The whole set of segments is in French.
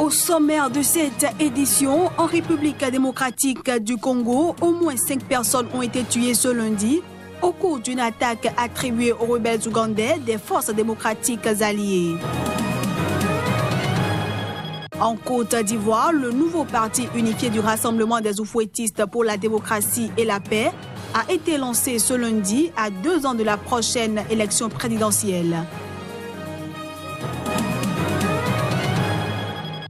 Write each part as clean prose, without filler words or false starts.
Au sommaire de cette édition, en République démocratique du Congo, au moins 5 personnes ont été tuées ce lundi au cours d'une attaque attribuée aux rebelles ougandais des forces démocratiques alliées. En Côte d'Ivoire, le nouveau parti unifié du Rassemblement des Oufouettistes pour la démocratie et la paix a été lancé ce lundi à 2 ans de la prochaine élection présidentielle.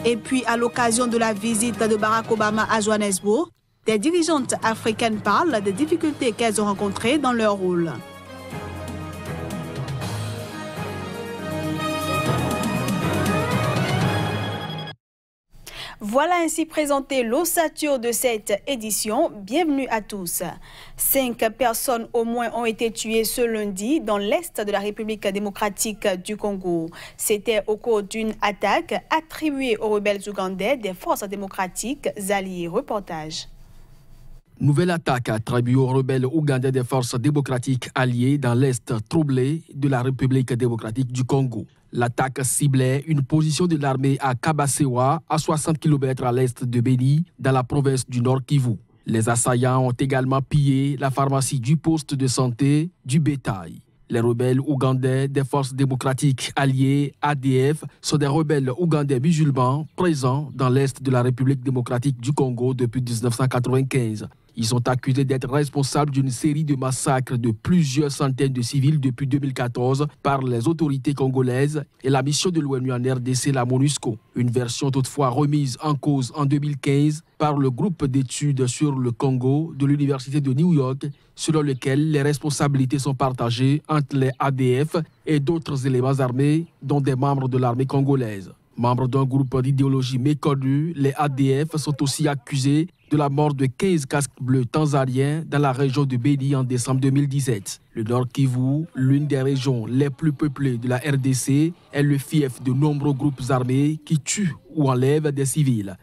Et puis, à l'occasion de la visite de Barack Obama à Johannesburg, des dirigeantes africaines parlent des difficultés qu'elles ont rencontrées dans leur rôle. Voilà ainsi présenté l'ossature de cette édition. Bienvenue à tous. 5 personnes au moins ont été tuées ce lundi dans l'est de la République démocratique du Congo. C'était au cours d'une attaque attribuée aux rebelles ougandais des forces démocratiques alliées. Reportage. Nouvelle attaque attribuée aux rebelles ougandais des forces démocratiques alliées dans l'est troublé de la République démocratique du Congo. L'attaque ciblait une position de l'armée à Kabasewa, à 60 km à l'est de Beni, dans la province du Nord Kivu. Les assaillants ont également pillé la pharmacie du poste de santé du bétail. Les rebelles ougandais des forces démocratiques alliées, ADF, sont des rebelles ougandais musulmans présents dans l'est de la République démocratique du Congo depuis 1995. Ils sont accusés d'être responsables d'une série de massacres de plusieurs centaines de civils depuis 2014 par les autorités congolaises et la mission de l'ONU en RDC, la MONUSCO. Une version toutefois remise en cause en 2015 par le groupe d'études sur le Congo de l'Université de New York, selon lequel les responsabilités sont partagées entre les ADF et d'autres éléments armés, dont des membres de l'armée congolaise. Membres d'un groupe d'idéologie méconnue, les ADF sont aussi accusés de la mort de 15 casques bleus tanzaniens dans la région de Beni en décembre 2017. Le Nord Kivu, l'une des régions les plus peuplées de la RDC, est le fief de nombreux groupes armés qui tuent ou enlèvent des civils.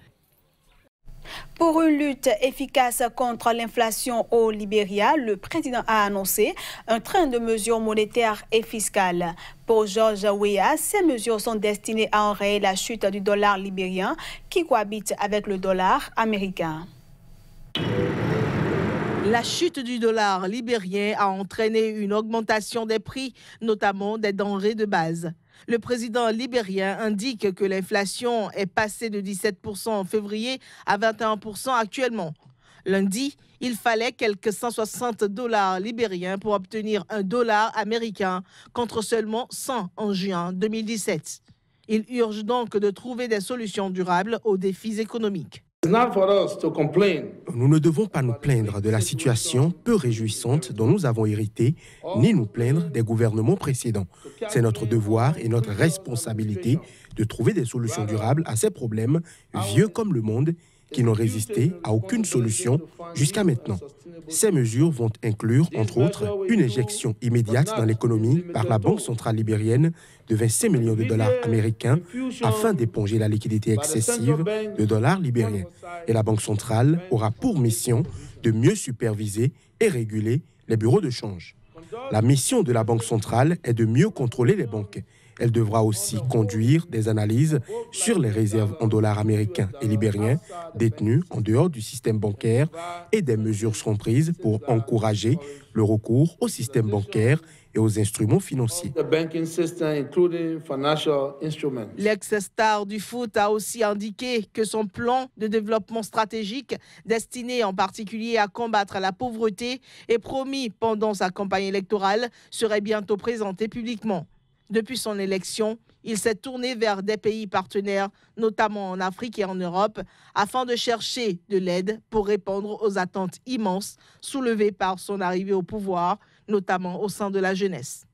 Pour une lutte efficace contre l'inflation au Libéria, le président a annoncé un train de mesures monétaires et fiscales. Pour George Weah, ces mesures sont destinées à enrayer la chute du dollar libérien qui cohabite avec le dollar américain. La chute du dollar libérien a entraîné une augmentation des prix, notamment des denrées de base. Le président libérien indique que l'inflation est passée de 17% en février à 21% actuellement. Lundi, il fallait quelques 160 $ libériens pour obtenir un dollar américain contre seulement 100 en juin 2017. Il urge donc de trouver des solutions durables aux défis économiques. Nous ne devons pas nous plaindre de la situation peu réjouissante dont nous avons hérité, ni nous plaindre des gouvernements précédents. C'est notre devoir et notre responsabilité de trouver des solutions durables à ces problèmes, vieux comme le monde, qui n'ont résisté à aucune solution jusqu'à maintenant. Ces mesures vont inclure, entre autres, une injection immédiate dans l'économie par la Banque centrale libérienne de 25 millions de dollars américains afin d'éponger la liquidité excessive de dollars libériens. Et la Banque centrale aura pour mission de mieux superviser et réguler les bureaux de change. La mission de la Banque centrale est de mieux contrôler les banques. Elle devra aussi conduire des analyses sur les réserves en dollars américains et libériens détenues en dehors du système bancaire et des mesures seront prises pour encourager le recours au système bancaire et aux instruments financiers. L'ex-star du foot a aussi indiqué que son plan de développement stratégique, destiné en particulier à combattre la pauvreté et promis pendant sa campagne électorale, serait bientôt présenté publiquement. Depuis son élection, il s'est tourné vers des pays partenaires, notamment en Afrique et en Europe, afin de chercher de l'aide pour répondre aux attentes immenses soulevées par son arrivée au pouvoir, notamment au sein de la jeunesse.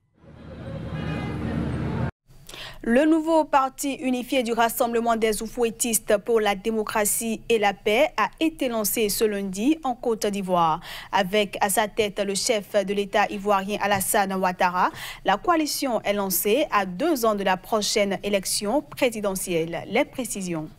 Le nouveau parti unifié du Rassemblement des Oufouettistes pour la démocratie et la paix a été lancé ce lundi en Côte d'Ivoire. Avec à sa tête le chef de l'État ivoirien Alassane Ouattara, la coalition est lancée à 2 ans de la prochaine élection présidentielle. Les précisions.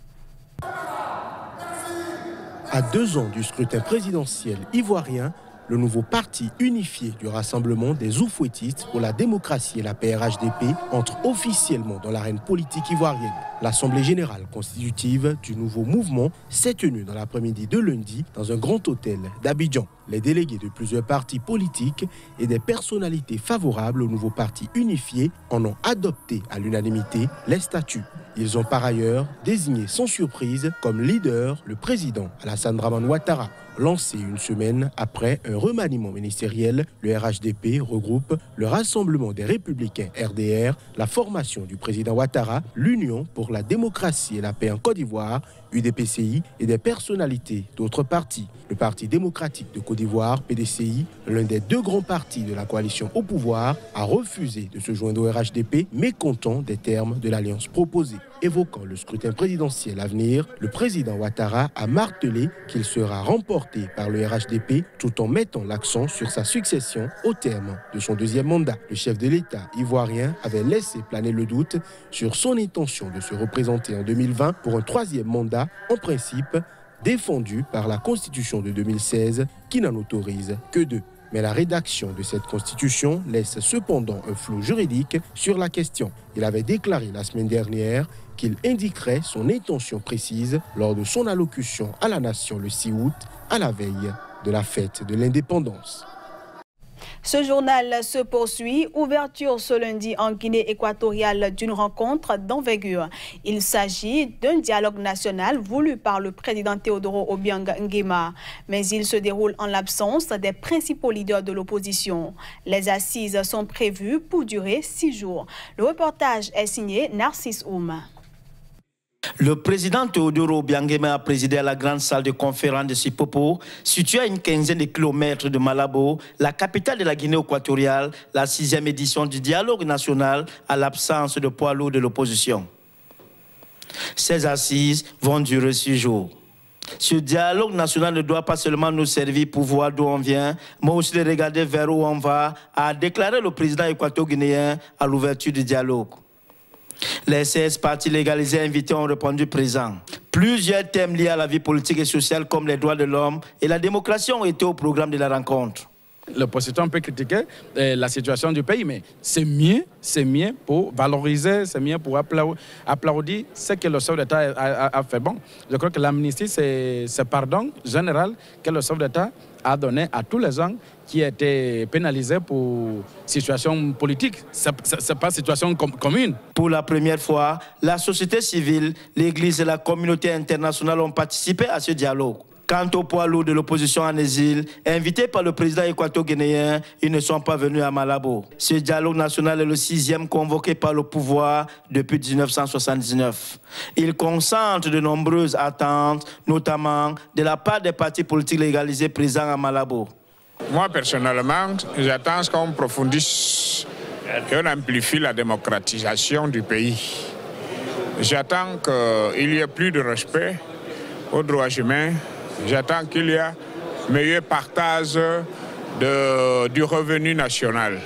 À 2 ans du scrutin présidentiel ivoirien, le nouveau parti unifié du Rassemblement des Oufouettistes pour la démocratie et la paix RHDP entre officiellement dans l'arène politique ivoirienne. L'Assemblée générale constitutive du nouveau mouvement s'est tenue dans l'après-midi de lundi dans un grand hôtel d'Abidjan. Les délégués de plusieurs partis politiques et des personnalités favorables au nouveau parti unifié en ont adopté à l'unanimité les statuts. Ils ont par ailleurs désigné sans surprise comme leader le président Alassane Dramane Ouattara. Lancé une semaine après un remaniement ministériel, le RHDP regroupe le Rassemblement des Républicains RDR, la formation du président Ouattara, l'Union pour la démocratie et la paix en Côte d'Ivoire, UDPCI et des personnalités d'autres partis. Le Parti démocratique de Côte d'Ivoire, PDCI, l'un des deux grands partis de la coalition au pouvoir, a refusé de se joindre au RHDP, mécontent des termes de l'alliance proposée. Évoquant le scrutin présidentiel à venir, le président Ouattara a martelé qu'il sera remporté par le RHDP tout en mettant l'accent sur sa succession au terme de son deuxième mandat. Le chef de l'État ivoirien avait laissé planer le doute sur son intention de se représenter en 2020 pour un troisième mandat, en principe défendu par la Constitution de 2016 qui n'en autorise que deux. Mais la rédaction de cette constitution laisse cependant un flou juridique sur la question. Il avait déclaré la semaine dernière qu'il indiquerait son intention précise lors de son allocution à la nation le 6 août, à la veille de la fête de l'indépendance. Ce journal se poursuit. Ouverture ce lundi en Guinée équatoriale d'une rencontre d'envergure. Il s'agit d'un dialogue national voulu par le président Teodoro Obiang Nguema. Mais il se déroule en l'absence des principaux leaders de l'opposition. Les assises sont prévues pour durer 6 jours. Le reportage est signé Narcisse Oum. Le président Teodoro Obiang Nguema a présidé à la grande salle de conférence de Sipopo, située à une quinzaine de kilomètres de Malabo, la capitale de la Guinée équatoriale, la 6e édition du dialogue national à l'absence de poids lourds de l'opposition. Ces assises vont durer 6 jours. Ce dialogue national ne doit pas seulement nous servir pour voir d'où on vient, mais aussi de regarder vers où on va, a déclaré le président équato-guinéen à l'ouverture du dialogue. Les 16 partis légalisés invités ont répondu présents. Plusieurs thèmes liés à la vie politique et sociale comme les droits de l'homme et la démocratie ont été au programme de la rencontre. L'opposition peut critiquer la situation du pays, mais c'est mieux pour valoriser, c'est mieux pour applaudir ce que le chef d'État a fait. Bon, je crois que l'amnistie, c'est ce pardon général que le chef d'État a donné à tous les gens qui étaient pénalisés pour situation politique. Ce n'est pas situation commune. Pour la première fois, la société civile, l'Église et la communauté internationale ont participé à ce dialogue. Quant aux poids lourds de l'opposition en exil, invités par le président équato-guinéen, ils ne sont pas venus à Malabo. Ce dialogue national est le 6e convoqué par le pouvoir depuis 1979. Il concentre de nombreuses attentes, notamment de la part des partis politiques légalisés présents à Malabo. Moi, personnellement, j'attends qu'on approfondisse et on amplifie la démocratisation du pays. J'attends qu'il y ait plus de respect aux droits humains. J'attends qu'il y ait meilleur partage du revenu national.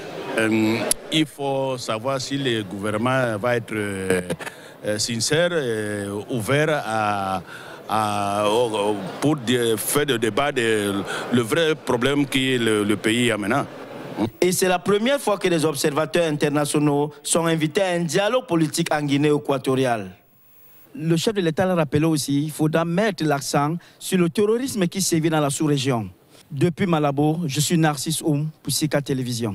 Il faut savoir si le gouvernement va être sincère et ouvert pour faire le débat le vrai problème qui est le pays a maintenant. Et c'est la première fois que les observateurs internationaux sont invités à un dialogue politique en Guinée équatoriale. Le chef de l'État l'a rappelé aussi, il faudra mettre l'accent sur le terrorisme qui sévit dans la sous-région. Depuis Malabo, je suis Narcisse Oum pour Sika Télévision.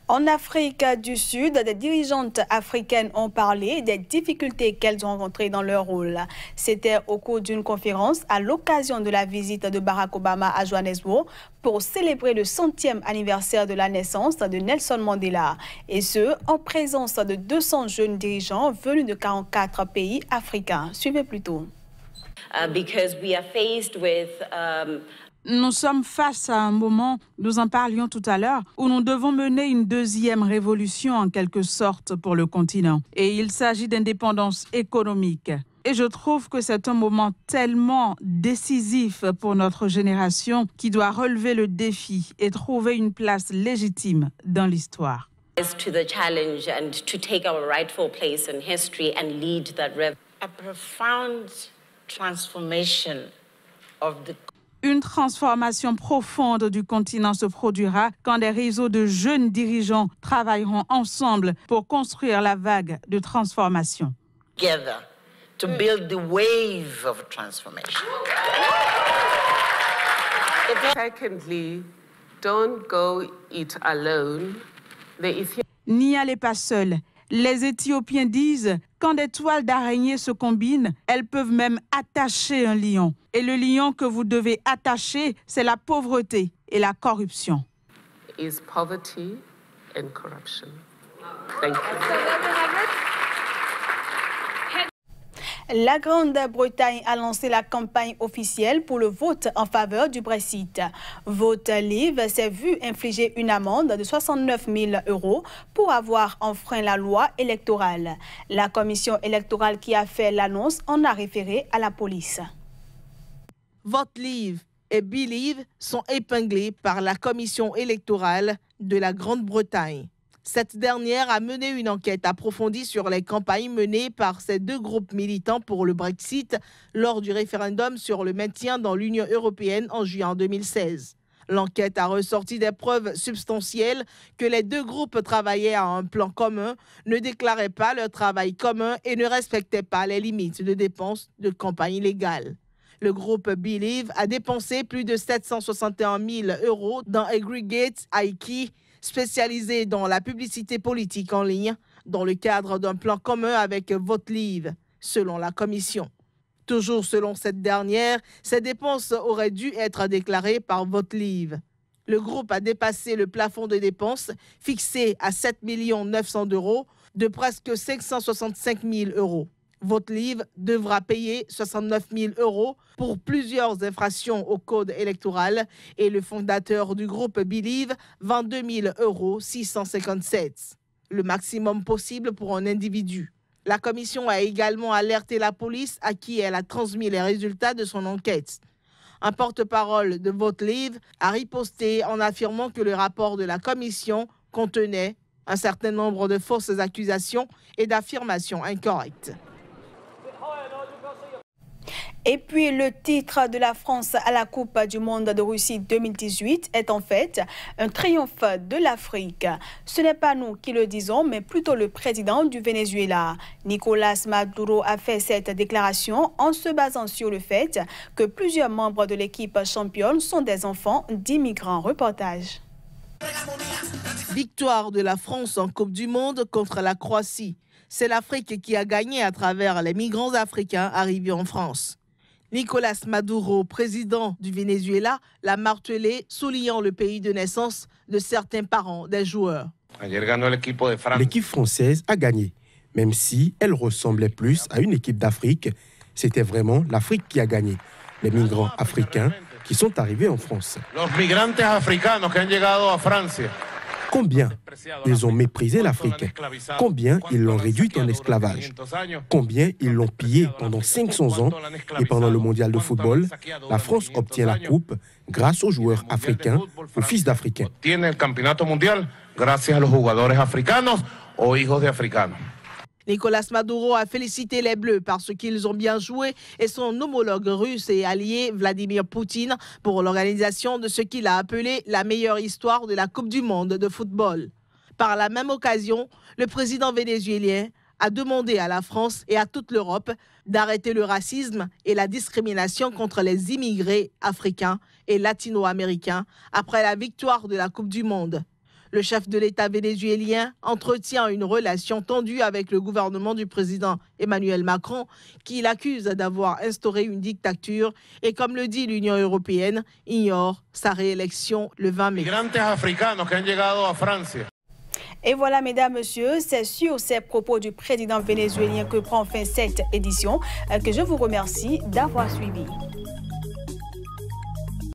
En Afrique du Sud, des dirigeantes africaines ont parlé des difficultés qu'elles ont rencontrées dans leur rôle. C'était au cours d'une conférence à l'occasion de la visite de Barack Obama à Johannesburg pour célébrer le 100e anniversaire de la naissance de Nelson Mandela. Et ce, en présence de 200 jeunes dirigeants venus de 44 pays africains. Suivez plutôt. Nous sommes face à un moment, nous en parlions tout à l'heure, où nous devons mener une deuxième révolution en quelque sorte pour le continent. Et il s'agit d'indépendance économique. Et je trouve que c'est un moment tellement décisif pour notre génération qui doit relever le défi et trouver une place légitime dans l'histoire. To the challenge and to take our rightful place in history and lead that revolution. A profound transformation of the Une transformation profonde du continent se produira quand des réseaux de jeunes dirigeants travailleront ensemble pour construire la vague de transformation. Together to build the wave of transformation. Secondly, don't go it alone. N'y allez pas seul. Les Éthiopiens disent, quand des toiles d'araignée se combinent, elles peuvent même attacher un lion. Et le lion que vous devez attacher, c'est la pauvreté et la corruption. Is poverty and corruption. Thank you. La Grande-Bretagne a lancé la campagne officielle pour le vote en faveur du Brexit. Vote Leave s'est vu infliger une amende de 69 000 € pour avoir enfreint la loi électorale. La commission électorale qui a fait l'annonce en a référé à la police. Vote Leave et Believe sont épinglés par la commission électorale de la Grande-Bretagne. Cette dernière a mené une enquête approfondie sur les campagnes menées par ces deux groupes militants pour le Brexit lors du référendum sur le maintien dans l'Union européenne en juin 2016. L'enquête a ressorti des preuves substantielles que les deux groupes travaillaient à un plan commun, ne déclaraient pas leur travail commun et ne respectaient pas les limites de dépenses de campagne légale. Le groupe Believe a dépensé plus de 761 000 € dans Aggregate IT, spécialisé dans la publicité politique en ligne, dans le cadre d'un plan commun avec Vote Leave, selon la commission. Toujours selon cette dernière, ces dépenses auraient dû être déclarées par Vote Leave. Le groupe a dépassé le plafond de dépenses fixé à 7 900 000 € de presque 565 000 €. Vote Leave devra payer 69 000 € pour plusieurs infractions au code électoral et le fondateur du groupe Believe 22 657 €, le maximum possible pour un individu. La commission a également alerté la police à qui elle a transmis les résultats de son enquête. Un porte-parole de Vote Leave a riposté en affirmant que le rapport de la commission contenait un certain nombre de fausses accusations et d'affirmations incorrectes. Et puis, le titre de la France à la Coupe du Monde de Russie 2018 est en fait un triomphe de l'Afrique. Ce n'est pas nous qui le disons, mais plutôt le président du Venezuela. Nicolas Maduro a fait cette déclaration en se basant sur le fait que plusieurs membres de l'équipe championne sont des enfants d'immigrants. Reportage. Victoire de la France en Coupe du Monde contre la Croatie. C'est l'Afrique qui a gagné à travers les migrants africains arrivés en France. Nicolas Maduro, président du Venezuela, l'a martelé, soulignant le pays de naissance de certains parents des joueurs. L'équipe française a gagné, même si elle ressemblait plus à une équipe d'Afrique. C'était vraiment l'Afrique qui a gagné. Les migrants africains qui sont arrivés en France. Combien ils ont méprisé l'Afrique? Combien ils l'ont réduite en esclavage? Combien ils l'ont pillé pendant 500 ans? Et pendant le mondial de football, la France obtient la coupe grâce aux joueurs africains, aux fils d'Africains. Nicolas Maduro a félicité les Bleus parce qu'ils ont bien joué et son homologue russe et allié Vladimir Poutine pour l'organisation de ce qu'il a appelé la meilleure histoire de la Coupe du Monde de football. Par la même occasion, le président vénézuélien a demandé à la France et à toute l'Europe d'arrêter le racisme et la discrimination contre les immigrés africains et latino-américains après la victoire de la Coupe du Monde. Le chef de l'État vénézuélien entretient une relation tendue avec le gouvernement du président Emmanuel Macron, qui l'accuse d'avoir instauré une dictature et, comme le dit l'Union européenne, ignore sa réélection le 20 mai. Et voilà, mesdames, messieurs, c'est sur ces propos du président vénézuélien que prend fin cette édition que je vous remercie d'avoir suivi.